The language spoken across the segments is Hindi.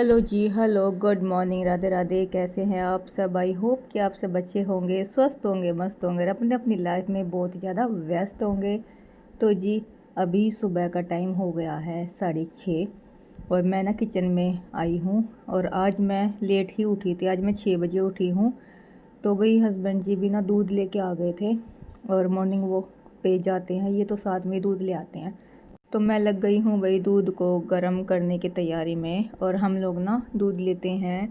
हेलो जी, hello, good morning, Radhe Radhe. कैसे हैं आप सब? आई होप कि आप सब अच्छे होंगे, स्वस्थ होंगे, मस्त होंगे और अपने अपनी लाइफ में बहुत ही ज़्यादा व्यस्त होंगे। तो जी, अभी सुबह का टाइम हो गया है 6:30 और मैं ना किचन में आई हूँ। और आज मैं लेट ही उठी थी, आज मैं 6 बजे उठी हूँ। तो भाई हस्बैंड जी भी ना दूध लेके आ गए थे और मॉर्निंग वॉक पे जाते हैं, ये तो साथ में दूध ले आते हैं। तो मैं लग गई हूँ भाई दूध को गर्म करने की तैयारी में। और हम लोग ना दूध लेते हैं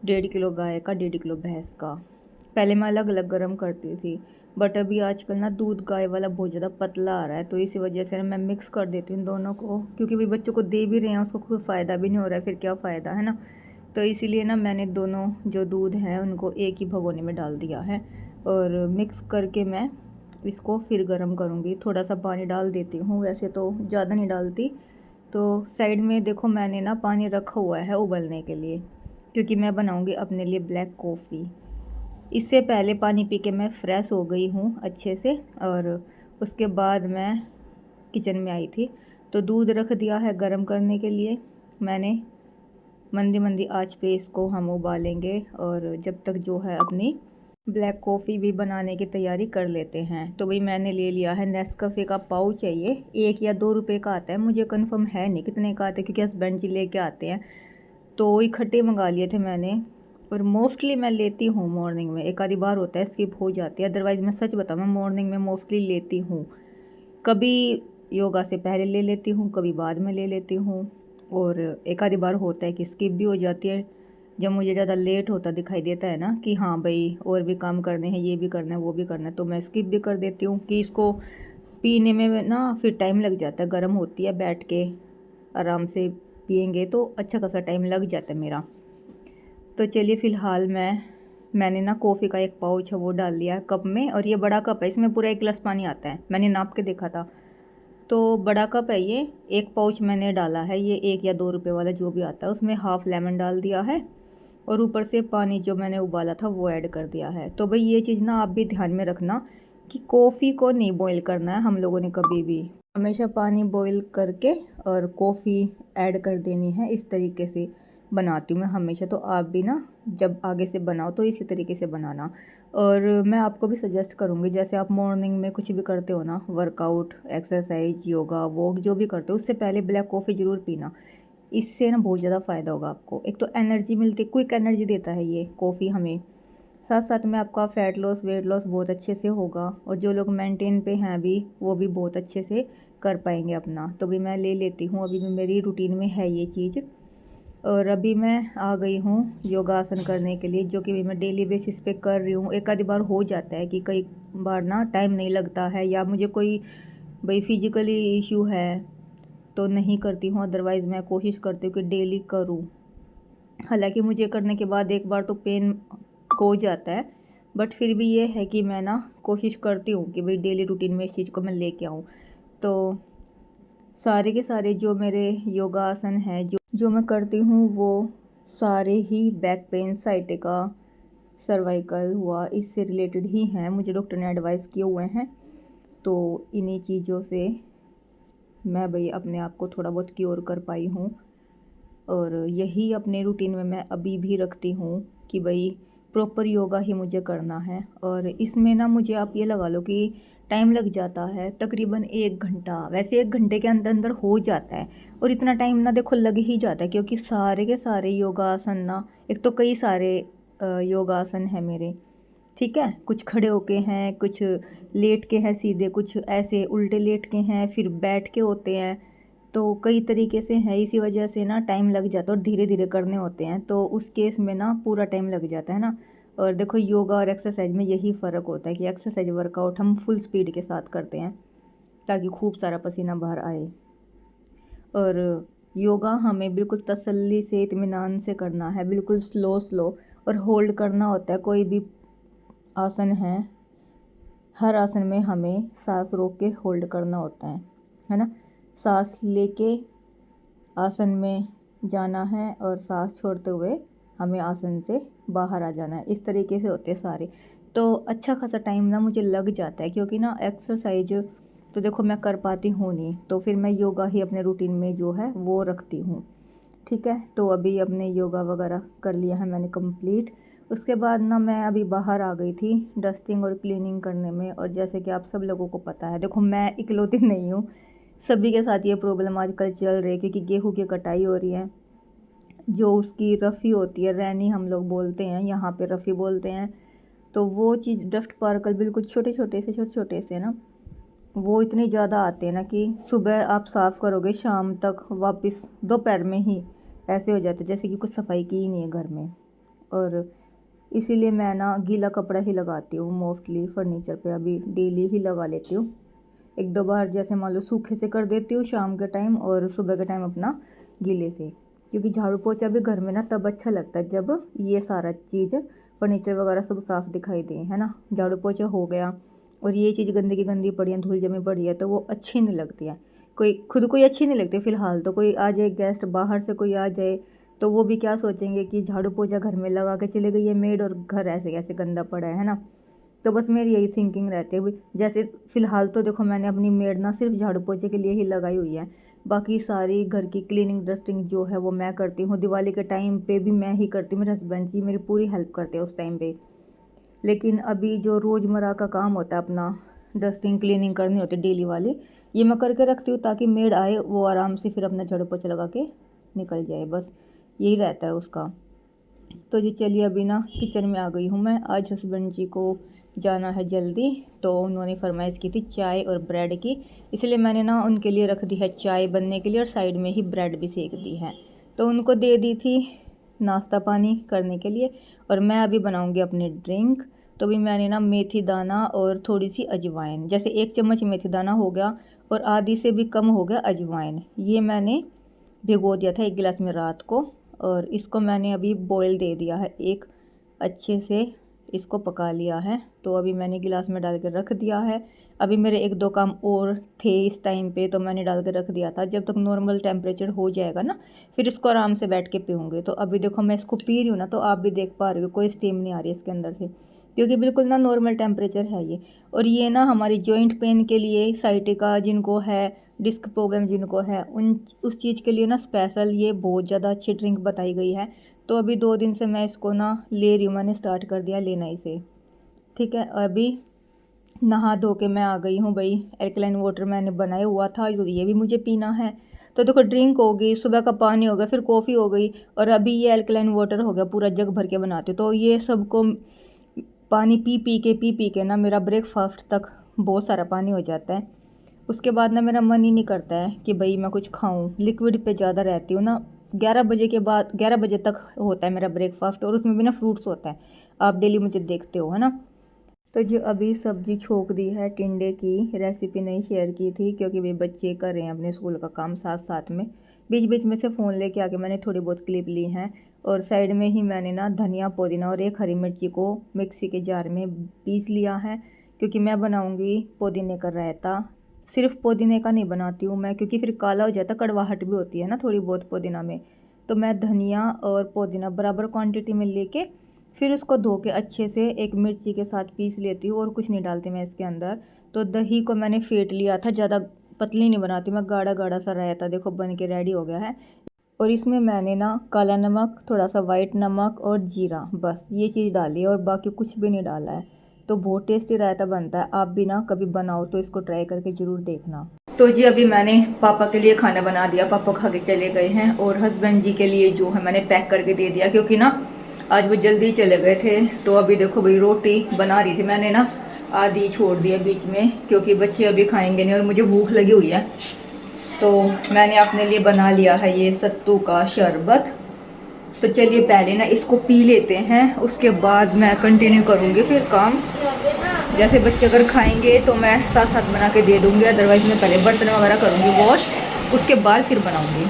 1.5 किलो गाय का, 1.5 किलो भैंस का। पहले मैं अलग अलग गर्म करती थी, बट अभी आजकल ना दूध गाय वाला बहुत ज़्यादा पतला आ रहा है, तो इसी वजह से ना मैं मिक्स कर देती हूँ दोनों को, क्योंकि भाई बच्चों को दे भी रहे हैं, उसको कोई फ़ायदा भी नहीं हो रहा है, फिर क्या फ़ायदा है ना। तो इसीलिए ना मैंने दोनों जो दूध हैं उनको एक ही भगोने में डाल दिया है और मिक्स करके मैं इसको फिर गर्म करूँगी। थोड़ा सा पानी डाल देती हूँ, वैसे तो ज़्यादा नहीं डालती। तो साइड में देखो मैंने ना पानी रखा हुआ है उबलने के लिए, क्योंकि मैं बनाऊँगी अपने लिए ब्लैक कॉफ़ी। इससे पहले पानी पी के मैं फ़्रेश हो गई हूँ अच्छे से, और उसके बाद मैं किचन में आई थी। तो दूध रख दिया है गर्म करने के लिए मैंने। मंदी मंदी आंच पे इसको हम उबालेंगे और जब तक जो है अपनी ब्लैक कॉफ़ी भी बनाने की तैयारी कर लेते हैं। तो भाई मैंने ले लिया है नेस्कफ़े का पाउच है ये, 1 या 2 रुपए का आता है, मुझे कंफर्म है नहीं कितने का आता है, क्योंकि हस्बैंड जी लेके आते हैं। तो इकट्ठे मंगा लिए थे मैंने। और मोस्टली मैं लेती हूँ मॉर्निंग में, एक आधी बार होता है स्किप हो जाती है, अदरवाइज़ मैं सच बताऊँ मैं मॉर्निंग में मोस्टली लेती हूँ। कभी योगा से पहले ले लेती हूँ, कभी बाद में ले लेती हूँ, और एक आधी बार होता है कि स्किप भी हो जाती है, जब मुझे ज़्यादा लेट होता दिखाई देता है ना कि हाँ भाई और भी काम करने हैं, ये भी करना है, वो भी करना है, तो मैं स्किप भी कर देती हूँ कि इसको पीने में ना फिर टाइम लग जाता है, गर्म होती है, बैठ के आराम से पियेंगे तो अच्छा खासा टाइम लग जाता है मेरा। तो चलिए फ़िलहाल मैंने ना कॉफ़ी का एक पाउच है वो डाल लिया है कप में, और ये बड़ा कप है, इसमें पूरा 1 गिलास पानी आता है, मैंने नाप के देखा था। तो बड़ा कप है ये, एक पाउच मैंने डाला है, ये 1 या 2 रुपए वाला जो भी आता है, उसमें हाफ़ लेमन डाल दिया है और ऊपर से पानी जो मैंने उबाला था वो ऐड कर दिया है। तो भाई ये चीज़ ना आप भी ध्यान में रखना कि कॉफ़ी को नहीं बॉईल करना है हम लोगों ने कभी भी, हमेशा पानी बॉईल करके और कॉफ़ी ऐड कर देनी है। इस तरीके से बनाती हूँ मैं हमेशा, तो आप भी ना जब आगे से बनाओ तो इसी तरीके से बनाना। और मैं आपको भी सजेस्ट करूँगी, जैसे आप मॉर्निंग में कुछ भी करते हो ना, वर्कआउट, एक्सरसाइज, योगा, वॉक जो भी करते हो, उससे पहले ब्लैक कॉफ़ी ज़रूर पीना। इससे ना बहुत ज़्यादा फ़ायदा होगा आपको। एक तो एनर्जी मिलती, क्विक एनर्जी देता है ये कॉफ़ी हमें, साथ साथ में आपका फ़ैट लॉस, वेट लॉस बहुत अच्छे से होगा, और जो लोग मेंटेन पे हैं अभी वो भी बहुत अच्छे से कर पाएंगे अपना। तो भी मैं ले लेती हूँ, अभी भी मेरी रूटीन में है ये चीज़। और अभी मैं आ गई हूँ योगासन करने के लिए, जो कि भी मैं डेली बेसिस पे कर रही हूँ। एक आधी बार हो जाता है कि कई बार ना टाइम नहीं लगता है, या मुझे कोई भाई फिजिकली इशू है तो नहीं करती हूँ, अदरवाइज़ मैं कोशिश करती हूँ कि डेली करूँ। हालांकि मुझे करने के बाद एक बार तो पेन हो जाता है, बट फिर भी ये है कि मैं ना कोशिश करती हूँ कि भाई डेली रूटीन में इस चीज़ को मैं लेके आऊँ। तो सारे के सारे जो मेरे योगासन हैं जो मैं करती हूँ वो सारे ही बैक पेन, साइटिका, सर्वाइकल हुआ, इससे रिलेटेड ही हैं, मुझे डॉक्टर ने एडवाइस किए हुए हैं। तो इन्हीं चीज़ों से मैं भाई अपने आप को थोड़ा बहुत क्योर कर पाई हूँ, और यही अपने रूटीन में मैं अभी भी रखती हूँ कि भाई प्रॉपर योगा ही मुझे करना है। और इसमें ना मुझे आप ये लगा लो कि टाइम लग जाता है तकरीबन 1 घंटा, वैसे 1 घंटे के अंदर अंदर हो जाता है, और इतना टाइम ना देखो लग ही जाता है, क्योंकि सारे के सारे योगासन ना, एक तो कई सारे योगासन हैं मेरे, ठीक है, कुछ खड़े होके हैं, कुछ लेट के हैं सीधे, कुछ ऐसे उल्टे लेट के हैं, फिर बैठ के होते हैं, तो कई तरीके से हैं। इसी वजह से ना टाइम लग जाता है और धीरे धीरे करने होते हैं, तो उस केस में ना पूरा टाइम लग जाता है ना। और देखो योगा और एक्सरसाइज में यही फ़र्क होता है कि एक्सरसाइज, वर्कआउट हम फुल स्पीड के साथ करते हैं ताकि खूब सारा पसीना बाहर आए, और योगा हमें बिल्कुल तसल्ली से, इत्मीनान से करना है, बिल्कुल स्लो स्लो, और होल्ड करना होता है। कोई भी आसन है, हर आसन में हमें सांस रोक के होल्ड करना होता है ना। सांस लेके आसन में जाना है और सांस छोड़ते हुए हमें आसन से बाहर आ जाना है, इस तरीके से होते हैं सारे। तो अच्छा खासा टाइम ना मुझे लग जाता है, क्योंकि ना एक्सरसाइज तो देखो मैं कर पाती हूँ नहीं, तो फिर मैं योगा ही अपने रूटीन में जो है वो रखती हूँ। ठीक है। तो अभी अपने योगा वगैरह कर लिया है मैंने कंप्लीट। उसके बाद ना मैं अभी बाहर आ गई थी डस्टिंग और क्लीनिंग करने में। और जैसे कि आप सब लोगों को पता है, देखो मैं इकलौती नहीं हूँ, सभी के साथ ये प्रॉब्लम आजकल चल रही है, क्योंकि गेहूँ की कटाई हो रही है। जो उसकी रफ़ी होती है, रैनी हम लोग बोलते हैं, यहाँ पे रफ़ी बोलते हैं। तो वो चीज़ डस्ट पार्कल बिल्कुल छोटे छोटे से ना, वो इतने ज़्यादा आते हैं ना कि सुबह आप साफ़ करोगे, शाम तक वापस दोपहर में ही ऐसे हो जाते जैसे कि कुछ सफाई की ही नहीं है घर में। और इसीलिए मैं ना गीला कपड़ा ही लगाती हूँ मोस्टली फर्नीचर पे, अभी डेली ही लगा लेती हूँ। एक दो बार जैसे मान लो सूखे से कर देती हूँ शाम के टाइम, और सुबह के टाइम अपना गीले से, क्योंकि झाड़ू पोछा भी घर में ना तब अच्छा लगता है जब ये सारा चीज़ फर्नीचर वगैरह सब साफ़ दिखाई दे, है ना। झाड़ू पोछा हो गया और ये चीज़ गंदी गंदी पड़ी है, धूल जमी पड़ी है, तो वो अच्छी नहीं लगती है। कोई खुद को ही अच्छी नहीं लगती फ़िलहाल। तो कोई आ जाए गेस्ट, बाहर से कोई आ जाए, तो वो भी क्या सोचेंगे कि झाड़ू पोछा घर में लगा के चले गई है मेड, और घर ऐसे कैसे गंदा पड़ा है ना। तो बस मेरी यही थिंकिंग रहती है। जैसे फ़िलहाल तो देखो मैंने अपनी मेड ना सिर्फ झाड़ू पोछे के लिए ही लगाई हुई है, बाकी सारी घर की क्लीनिंग डस्टिंग जो है वो मैं करती हूँ। दिवाली के टाइम पे भी मैं ही करती हूँ, मेरे हस्बैंड जी मेरी पूरी हेल्प करते हैं उस टाइम पे। लेकिन अभी जो रोज़मर्रा का काम होता है अपना, डस्टिंग क्लीनिंग करनी होती है डेली वाली, ये मैं करके रखती हूँ ताकि मेड आए वो आराम से फिर अपना झाड़ू पोछा लगा के निकल जाए, बस यही रहता है उसका। तो जी चलिए, अभी ना किचन में आ गई हूँ मैं। आज हस्बैंड जी को जाना है जल्दी, तो उन्होंने फरमाइश की थी चाय और ब्रेड की, इसलिए मैंने ना उनके लिए रख दी है चाय बनने के लिए, और साइड में ही ब्रेड भी सेक दी है। तो उनको दे दी थी नाश्ता पानी करने के लिए, और मैं अभी बनाऊंगी अपनी ड्रिंक। तो भी मैंने ना मेथी दाना और थोड़ी सी अजवाइन, जैसे 1 चम्मच मेथी दाना हो गया और आधी से भी कम हो गया अजवाइन, ये मैंने भिगो दिया था 1 गिलास में रात को। और इसको मैंने अभी बॉईल दे दिया है, एक अच्छे से इसको पका लिया है। तो अभी मैंने गिलास में डाल के रख दिया है। अभी मेरे 1-2 काम और थे इस टाइम पे, तो मैंने डाल के रख दिया था। जब तक नॉर्मल टेम्परेचर हो जाएगा ना, फिर इसको आराम से बैठ के पीऊँगी। तो अभी देखो मैं इसको पी रही हूँ ना, तो आप भी देख पा रहे हो कोई स्टीम नहीं आ रही इसके अंदर से, क्योंकि बिल्कुल ना नॉर्मल टेम्परेचर है ये। और ये ना हमारी जॉइंट पेन के लिए, साइटिका जिनको है, डिस्क प्रॉब्लम जिनको है, उस चीज़ के लिए ना स्पेशल ये बहुत ज़्यादा अच्छी ड्रिंक बताई गई है। तो अभी 2 दिन से मैं इसको ना ले रही हूँ, मैंने स्टार्ट कर दिया लेना इसे, ठीक है। अभी नहा धो के मैं आ गई हूँ भाई। एल्कलाइन वाटर मैंने बनाया हुआ था, तो ये भी मुझे पीना है। तो देखो ड्रिंक हो गई, सुबह का पानी हो गया, फिर कॉफ़ी हो गई, और अभी ये एल्कलाइन वाटर हो गया, पूरा जग भर के बनाती हूँ। तो ये सबको पानी पी पी के ना मेरा ब्रेकफास्ट तक बहुत सारा पानी हो जाता है। उसके बाद ना मेरा मन ही नहीं करता है कि भाई मैं कुछ खाऊं, लिक्विड पे ज़्यादा रहती हूँ ना। 11 बजे के बाद 11 बजे तक होता है मेरा ब्रेकफास्ट, और उसमें भी ना फ्रूट्स होता है, आप डेली मुझे देखते हो, है ना। तो जी अभी सब्जी छोक दी है, टिंडे की रेसिपी नहीं शेयर की थी क्योंकि वे बच्चे कर रहे हैं अपने स्कूल का काम साथ साथ में। बीच बीच में से फ़ोन लेके आके मैंने थोड़ी बहुत क्लिप ली हैं। और साइड में ही मैंने ना धनिया, पुदीना और एक हरी मिर्ची को मिक्सी के जार में पीस लिया है, क्योंकि मैं बनाऊंगी पुदीने का रायता। सिर्फ पुदीने का नहीं बनाती हूँ मैं, क्योंकि फिर काला हो जाता, कड़वाहट भी होती है ना थोड़ी बहुत पुदीना में। तो मैं धनिया और पुदीना बराबर क्वांटिटी में लेके फिर उसको धो के अच्छे से एक मिर्ची के साथ पीस लेती हूँ, और कुछ नहीं डालती मैं इसके अंदर। तो दही को मैंने फेंट लिया था, ज़्यादा पतली नहीं बनाती मैं, गाढ़ा गाढ़ा सा रायता देखो बन के रेडी हो गया है। और इसमें मैंने ना काला नमक, थोड़ा सा वाइट नमक और जीरा, बस ये चीज़ डाली है, और बाकी कुछ भी नहीं डाला है। तो बहुत टेस्टी रायता बनता है, आप भी ना कभी बनाओ तो इसको ट्राई करके ज़रूर देखना। तो जी अभी मैंने पापा के लिए खाना बना दिया, पापा खा के चले गए हैं। और हस्बैंड जी के लिए जो है मैंने पैक करके दे दिया, क्योंकि ना आज वो जल्दी चले गए थे। तो अभी देखो भाई रोटी बना रही थी मैंने ना, आधी छोड़ दी है बीच में, क्योंकि बच्चे अभी खाएंगे नहीं और मुझे भूख लगी हुई है। तो मैंने अपने लिए बना लिया है ये सत्तू का शरबत। तो चलिए पहले ना इसको पी लेते हैं, उसके बाद मैं कंटिन्यू करूँगी फिर काम। जैसे बच्चे अगर खाएंगे तो मैं साथ साथ बना के दे दूँगी, अदरवाइज़ मैं पहले बर्तन वगैरह करूँगी वॉश, उसके बाद फिर बनाऊँगी।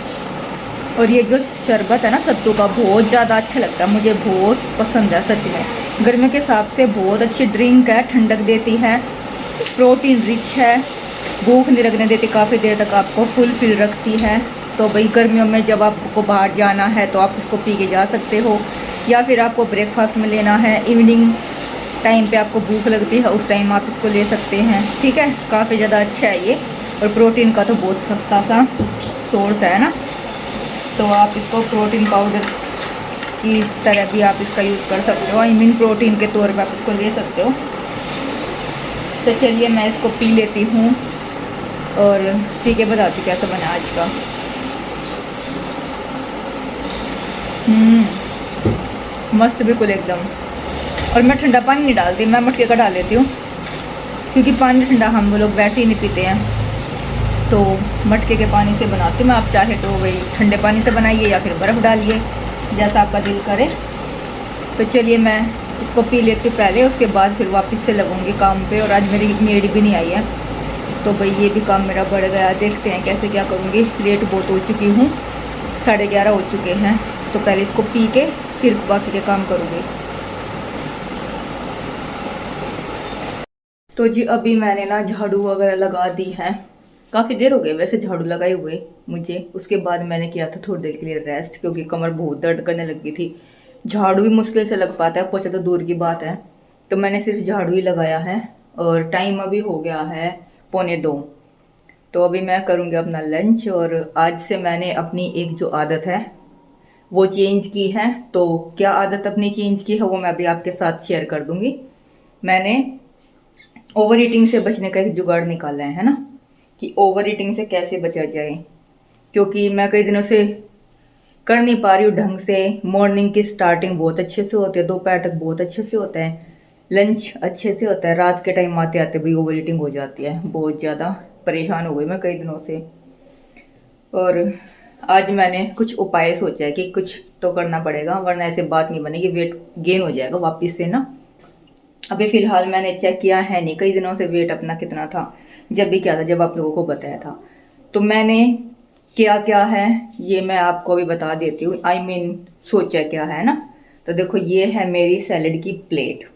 और ये जो शरबत है ना सत्तू का, बहुत ज़्यादा अच्छा लगता है मुझे, बहुत पसंद है सच में। गर्मी के हिसाब से बहुत अच्छी ड्रिंक है, ठंडक देती है, प्रोटीन रिच है, भूख नहीं लगने देती, काफ़ी देर तक आपको फुल फिल रखती है। तो भाई गर्मियों में जब आपको बाहर जाना है तो आप इसको पी के जा सकते हो, या फिर आपको ब्रेकफास्ट में लेना है, इवनिंग टाइम पे आपको भूख लगती है उस टाइम आप इसको ले सकते हैं, ठीक है। काफ़ी ज़्यादा अच्छा है ये, और प्रोटीन का तो बहुत सस्ता सा सोर्स है ना। तो आप इसको प्रोटीन पाउडर की तरह भी आप इसका यूज़ कर सकते हो, आई मीन प्रोटीन के तौर पे आप इसको ले सकते हो। तो चलिए मैं इसको पी लेती हूँ और पी के बताती हूँ कैसा बना आज का। मस्त बिल्कुल एकदम। और मैं ठंडा पानी नहीं डालती, मैं मटके का डाल लेती हूँ, क्योंकि पानी ठंडा हम लोग वैसे ही नहीं पीते हैं, तो मटके के पानी से बनाती हूँ मैं। आप चाहे तो वही ठंडे पानी से बनाइए या फिर बर्फ़ डालिए, जैसा आपका दिल करे। तो चलिए मैं इसको पी लेती हूँ पहले, उसके बाद फिर वापस से लगूँगी काम पे। और आज मेरी मेड भी नहीं आई है, तो भाई ये भी काम मेरा बढ़ गया। देखते हैं कैसे क्या करूँगी, लेट बहुत हो चुकी हूँ, 11:30 हो चुके हैं। तो पहले इसको पी के फिर बाकी के काम करूँगी। तो जी अभी मैंने ना झाड़ू वगैरह लगा दी है, काफ़ी देर हो गई वैसे झाड़ू लगाए हुए मुझे। उसके बाद मैंने किया था थोड़ी देर के लिए रेस्ट, क्योंकि कमर बहुत दर्द करने लगी थी। झाड़ू भी मुश्किल से लग पाता है, पोछा तो दूर की बात है। तो मैंने सिर्फ झाड़ू ही लगाया है, और टाइम अभी हो गया है 1:45। तो अभी मैं करूँगी अपना लंच। और आज से मैंने अपनी एक जो आदत है वो चेंज की है। तो क्या आदत अपनी चेंज की है वो मैं अभी आपके साथ शेयर कर दूँगी। मैंने ओवर ईटिंग से बचने का एक जुगाड़ निकाला है ना, कि ओवर ईटिंग से कैसे बचा जाए। क्योंकि मैं कई दिनों से कर नहीं पा रही हूँ ढंग से। मॉर्निंग की स्टार्टिंग बहुत अच्छे से होती है, दोपहर तक बहुत अच्छे से होता है, लंच अच्छे से होता है, रात के टाइम आते आते भी ओवर ईटिंग हो जाती है। बहुत ज़्यादा परेशान हो गई मैं कई दिनों से। और आज मैंने कुछ उपाय सोचा है कि कुछ तो करना पड़ेगा, वरना ऐसे बात नहीं बनेगी, वेट गेन हो जाएगा वापस से ना। अभी फ़िलहाल मैंने चेक किया है नहीं कई दिनों से वेट अपना कितना था, जब भी क्या था, जब आप लोगों को बताया था। तो मैंने क्या क्या है ये मैं आपको अभी बता देती हूँ, आई मीन सोचा क्या है ना। तो देखो ये है मेरी सैलेड की प्लेट,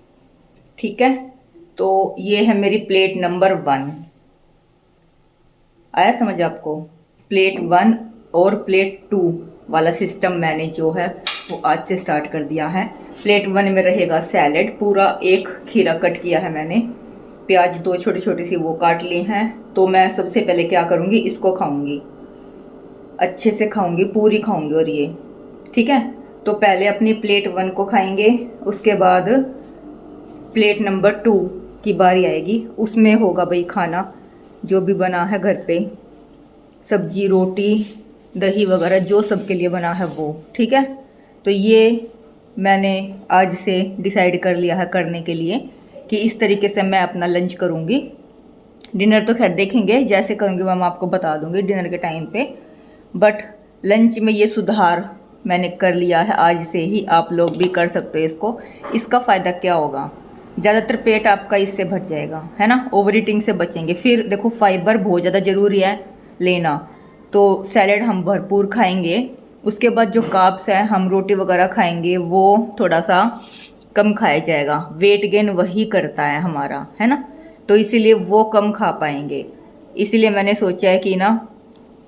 ठीक है। तो ये है मेरी प्लेट नंबर 1। आया समझ आपको? प्लेट 1 और प्लेट 2 वाला सिस्टम मैंने जो है वो आज से स्टार्ट कर दिया है। प्लेट 1 में रहेगा सैलेड, पूरा एक खीरा कट किया है मैंने, प्याज 2 छोटी छोटी सी वो काट ली हैं। तो मैं सबसे पहले क्या करूँगी, इसको खाऊंगी, अच्छे से खाऊंगी, पूरी खाऊंगी। और ये ठीक है। तो पहले अपनी प्लेट 1 को खाएंगे, उसके बाद प्लेट नंबर 2 की बारी आएगी। उसमें होगा भाई खाना जो भी बना है घर पे, सब्जी रोटी दही वगैरह जो सबके लिए बना है वो, ठीक है। तो ये मैंने आज से डिसाइड कर लिया है करने के लिए कि इस तरीके से मैं अपना लंच करूँगी। डिनर तो खैर देखेंगे, जैसे करूँगी वो मैं आपको बता दूँगी डिनर के टाइम पे। बट लंच में ये सुधार मैंने कर लिया है आज से ही, आप लोग भी कर सकते हो इसको। इसका फ़ायदा क्या होगा, ज़्यादातर पेट आपका इससे भर जाएगा, है ना, ओवर ईटिंग से बचेंगे। फिर देखो फाइबर बहुत ज़्यादा ज़रूरी है लेना, तो सैलेड हम भरपूर खाएंगे। उसके बाद जो कार्ब्स है हम रोटी वगैरह खाएंगे वो थोड़ा सा कम खाया जाएगा, वेट गेन वही करता है हमारा, है ना। तो इसीलिए वो कम खा पाएंगे। इसीलिए मैंने सोचा है कि ना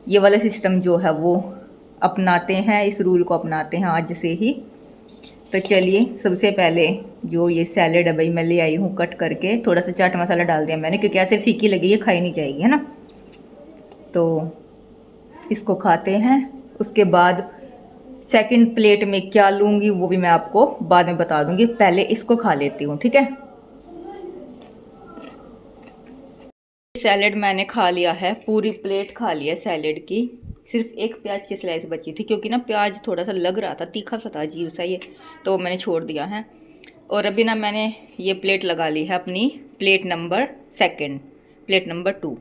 ये वाला सिस्टम जो है वो अपनाते हैं, इस रूल को अपनाते हैं आज से ही। तो चलिए सबसे पहले जो ये सैलेड है भाई मैं ले आई हूँ कट करके, थोड़ा सा चाट मसाला डाल दिया मैंने, क्योंकि ऐसे फीकी लगी ये खाई नहीं जाएगी, है ना। तो इसको खाते हैं। उसके बाद सेकंड प्लेट में क्या लूँगी वो भी मैं आपको बाद में बता दूँगी, पहले इसको खा लेती हूँ, ठीक है। सैलेड मैंने खा लिया है, पूरी प्लेट खा लिया सैलेड की। सिर्फ एक प्याज की स्लाइस बची थी, क्योंकि ना प्याज थोड़ा सा लग रहा था, तीखा सा था, अजीब सा ये, तो मैंने छोड़ दिया है। और अभी ना मैंने ये प्लेट लगा ली है अपनी प्लेट नंबर 2, प्लेट नंबर 2।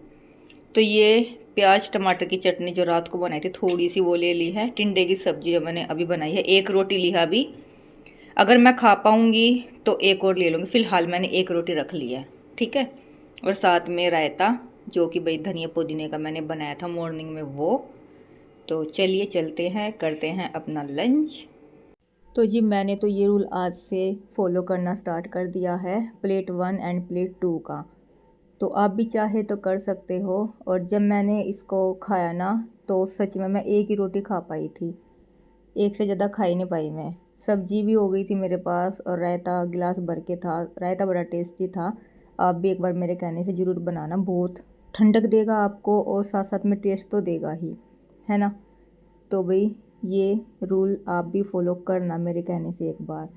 तो ये प्याज टमाटर की चटनी जो रात को बनाई थी थोड़ी सी वो ले ली है, टिंडे की सब्जी जो मैंने अभी बनाई है, एक रोटी ली है अभी। अगर मैं खा पाऊँगी तो एक और ले लूँगी, फ़िलहाल मैंने एक रोटी रख ली है, ठीक है। और साथ में रायता जो कि भाई धनिया पुदीने का मैंने बनाया था मॉर्निंग में वो। तो चलिए चलते हैं, करते हैं अपना लंच। तो जी मैंने तो ये रूल आज से फॉलो करना स्टार्ट कर दिया है, प्लेट 1 एंड प्लेट 2 का। तो आप भी चाहे तो कर सकते हो। और जब मैंने इसको खाया ना तो सच में मैं एक ही रोटी खा पाई थी, एक से ज़्यादा खा ही नहीं पाई मैं। सब्जी भी हो गई थी मेरे पास, और रायता गिलास भर के था, रायता बड़ा टेस्टी था। आप भी एक बार मेरे कहने से ज़रूर बनाना, बहुत ठंडक देगा आपको और साथ साथ में टेस्ट तो देगा ही, है ना। तो भाई ये रूल आप भी फॉलो करना मेरे कहने से एक बार।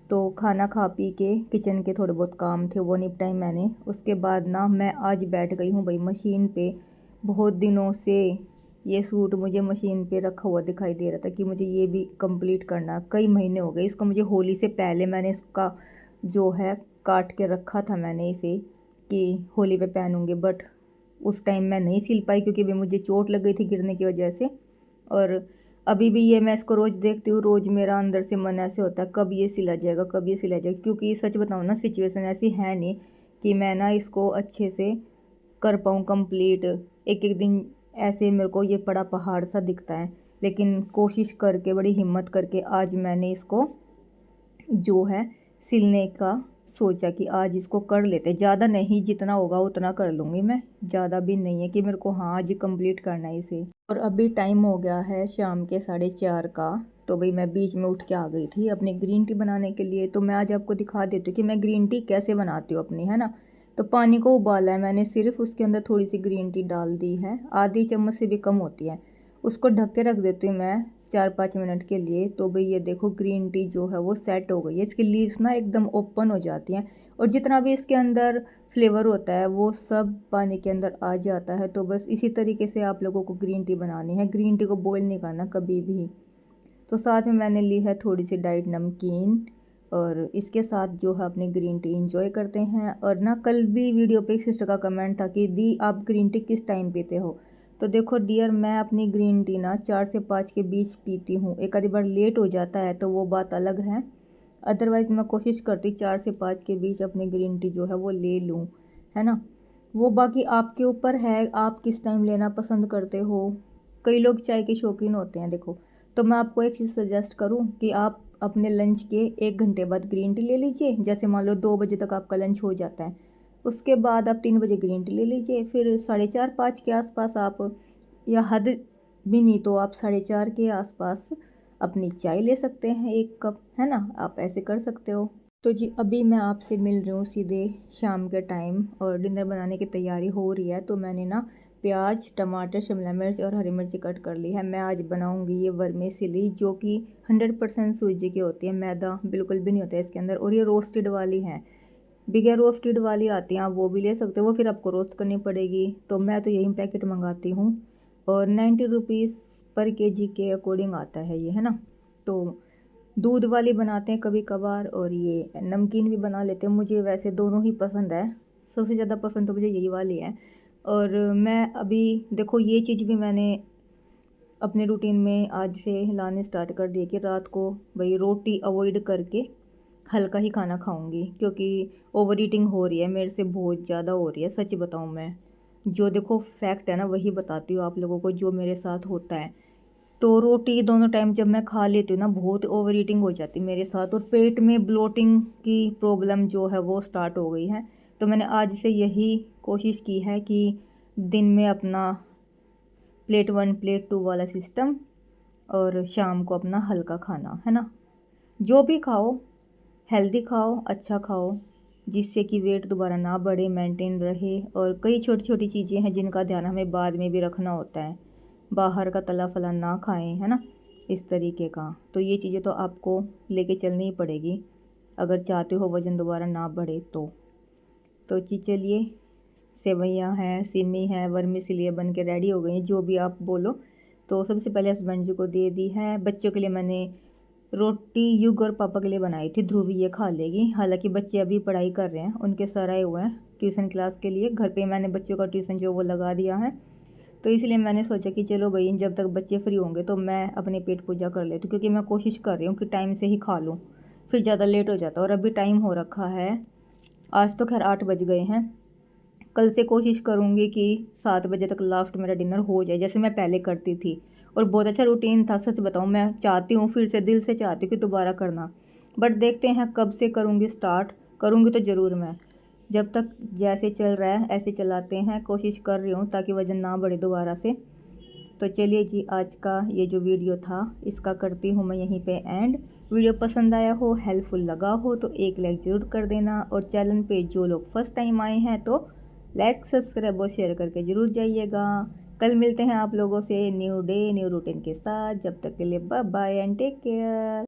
तो खाना खा पी के किचन के थोड़े बहुत काम थे वो निपटाए मैंने। उसके बाद ना मैं आज बैठ गई हूँ भाई मशीन पे। बहुत दिनों से ये सूट मुझे मशीन पे रखा हुआ दिखाई दे रहा था कि मुझे ये भी कंप्लीट करना। कई महीने हो गए इसको, मुझे होली से पहले मैंने इसका जो है काट के रखा था मैंने इसे कि होली पे पहनूंगी, बट उस टाइम मैं नहीं सिल पाई क्योंकि भी मुझे चोट लग गई थी गिरने की वजह से। और अभी भी ये मैं इसको रोज़ देखती हूँ, रोज़ मेरा अंदर से मन ऐसे होता है कब ये सिला जाएगा, कब ये सिला जाएगा। क्योंकि सच बताऊँ ना सिचुएशन ऐसी है नहीं कि मैं ना इसको अच्छे से कर पाऊँ कंप्लीट। एक एक दिन ऐसे मेरे को ये बड़ा पहाड़ सा दिखता है, लेकिन कोशिश करके बड़ी हिम्मत करके आज मैंने इसको जो है सिलने का सोचा कि आज इसको कर लेते। ज़्यादा नहीं, जितना होगा उतना कर लूँगी मैं, ज़्यादा भी नहीं है कि मेरे को हाँ आज कंप्लीट करना है इसे। और अभी टाइम हो गया है शाम के 4:30 का। तो भाई मैं बीच में उठ के आ गई थी अपनी ग्रीन टी बनाने के लिए। तो मैं आज आपको दिखा देती हूँ कि मैं ग्रीन टी कैसे बनाती हूँ अपनी, है ना। तो पानी को उबाला है मैंने, सिर्फ उसके अंदर थोड़ी सी ग्रीन टी डाल दी है, आधी चम्मच से भी कम होती है। उसको ढक के रख देती हूँ मैं 4-5 मिनट के लिए। तो भाई ये देखो ग्रीन टी जो है वो सेट हो गई है, इसकी लीव्स ना एकदम ओपन हो जाती हैं और जितना भी इसके अंदर फ्लेवर होता है वो सब पानी के अंदर आ जाता है। तो बस इसी तरीके से आप लोगों को ग्रीन टी बनानी है, ग्रीन टी को बॉईल नहीं करना कभी भी। तो साथ में मैंने ली है थोड़ी सी डाइट नमकीन और इसके साथ जो है अपनी ग्रीन टी इंजॉय करते हैं। और ना कल भी वीडियो पे एक सिस्टर का कमेंट था कि दी आप ग्रीन टी किस टाइम पीते हो। तो देखो डियर, मैं अपनी ग्रीन टी ना 4 से 5 के बीच पीती हूँ। एक आधी बार लेट हो जाता है तो वो बात अलग है, अदरवाइज़ मैं कोशिश करती 4 से 5 के बीच अपनी ग्रीन टी जो है वो ले लूँ, है ना। वो बाकी आपके ऊपर है, आप किस टाइम लेना पसंद करते हो। कई लोग चाय के शौकीन होते हैं देखो। तो मैं आपको एक चीज़ सजेस्ट करूं कि आप अपने लंच के 1 घंटे बाद ग्रीन टी ले लीजिए। जैसे मान लो 2 बजे तक आपका लंच हो जाता है, उसके बाद आप 3 बजे ग्रीन टी ले लीजिए। फिर 4:30-5 के आसपास आप, या हद भी नहीं तो आप 4:30 के आसपास अपनी चाय ले सकते हैं 1 कप, है ना। आप ऐसे कर सकते हो। तो जी अभी मैं आपसे मिल रही हूँ सीधे शाम के टाइम और डिनर बनाने की तैयारी हो रही है। तो मैंने ना प्याज, टमाटर, शिमला मिर्च और हरी मिर्ची कट कर ली है। मैं आज बनाऊंगी ये वर्मीसेली, जो कि 100% सूजी की होती है, मैदा बिल्कुल भी नहीं होता है इसके अंदर। और ये रोस्टेड वाली है, बिगर रोस्टेड वाली आती हैं, आप वो भी ले सकते हो, वो फिर आपको रोस्ट करनी पड़ेगी। तो मैं तो यही पैकेट मंगाती हूँ और 90 रुपीज़ पर केजी के अकॉर्डिंग आता है ये, है ना। तो दूध वाली बनाते हैं कभी कभार और ये नमकीन भी बना लेते हैं। मुझे वैसे दोनों ही पसंद है, सबसे ज़्यादा पसंद तो मुझे यही वाली है। और मैं अभी देखो ये चीज़ भी मैंने अपने रूटीन में आज से लाने स्टार्ट कर दिए कि रात को भाई रोटी अवॉइड करके हल्का ही खाना खाऊंगी, क्योंकि ओवर ईटिंग हो रही है मेरे से, बहुत ज़्यादा हो रही है। सच बताऊं, मैं जो देखो फैक्ट है ना वही बताती हूँ आप लोगों को जो मेरे साथ होता है। तो रोटी दोनों टाइम जब मैं खा लेती हूँ ना, बहुत ओवर ईटिंग हो जाती है मेरे साथ और पेट में ब्लोटिंग की प्रॉब्लम जो है वो स्टार्ट हो गई है। तो मैंने आज से यही कोशिश की है कि दिन में अपना प्लेट 1 प्लेट 2 वाला सिस्टम और शाम को अपना हल्का खाना, है ना। जो भी खाओ हेल्दी खाओ, अच्छा खाओ, जिससे कि वेट दोबारा ना बढ़े, मेंटेन रहे। और कई छोटी छोटी चीज़ें हैं जिनका ध्यान हमें बाद में भी रखना होता है। बाहर का तला फला ना खाएं, है ना, इस तरीके का। तो ये चीज़ें तो आपको लेके चलनी ही पड़ेगी अगर चाहते हो वज़न दोबारा ना बढ़े तो जी चलिए, सेवइयाँ हैं, सिमी है, वर्मीसेली बन के रेडी हो गई, जो भी आप बोलो। तो सबसे पहले हस्बैंड जी को दे दी है। बच्चों के लिए मैंने रोटी युग और पापा के लिए बनाई थी, ध्रुवी ये खा लेगी। हालांकि बच्चे अभी पढ़ाई कर रहे हैं, उनके सर आए हुए हैं ट्यूशन क्लास के लिए। घर पे मैंने बच्चों का ट्यूशन जो वो लगा दिया है। तो इसलिए मैंने सोचा कि चलो भाई जब तक बच्चे फ्री होंगे तो मैं अपनी पेट पूजा कर लेती हूँ, क्योंकि मैं कोशिश कर रही हूँ कि टाइम से ही खा लूँ, फिर ज़्यादा लेट हो जाता है। और अभी टाइम हो रखा है, आज तो खैर 8 बज गए हैं। कल से कोशिश करूँगी कि 7 बजे तक लास्ट मेरा डिनर हो जाए, जैसे मैं पहले करती थी। और बहुत अच्छा रूटीन था, सच बताऊँ। मैं चाहती हूँ फिर से, दिल से चाहती हूँ कि दोबारा करना, बट देखते हैं कब से करूँगी स्टार्ट। करूँगी तो ज़रूर मैं, जब तक जैसे चल रहा है ऐसे चलाते हैं। कोशिश कर रही हूँ ताकि वज़न ना बढ़े दोबारा से। तो चलिए जी, आज का ये जो वीडियो था इसका करती हूँ मैं यहीं पे एंड। वीडियो पसंद आया हो, हेल्पफुल लगा हो तो एक लाइक ज़रूर कर देना। और चैनल पे जो लोग फर्स्ट टाइम आए हैं तो लाइक, सब्सक्राइब और शेयर करके ज़रूर जाइएगा। कल मिलते हैं आप लोगों से न्यू डे न्यू रूटीन के साथ। जब तक के लिए bye bye and take care.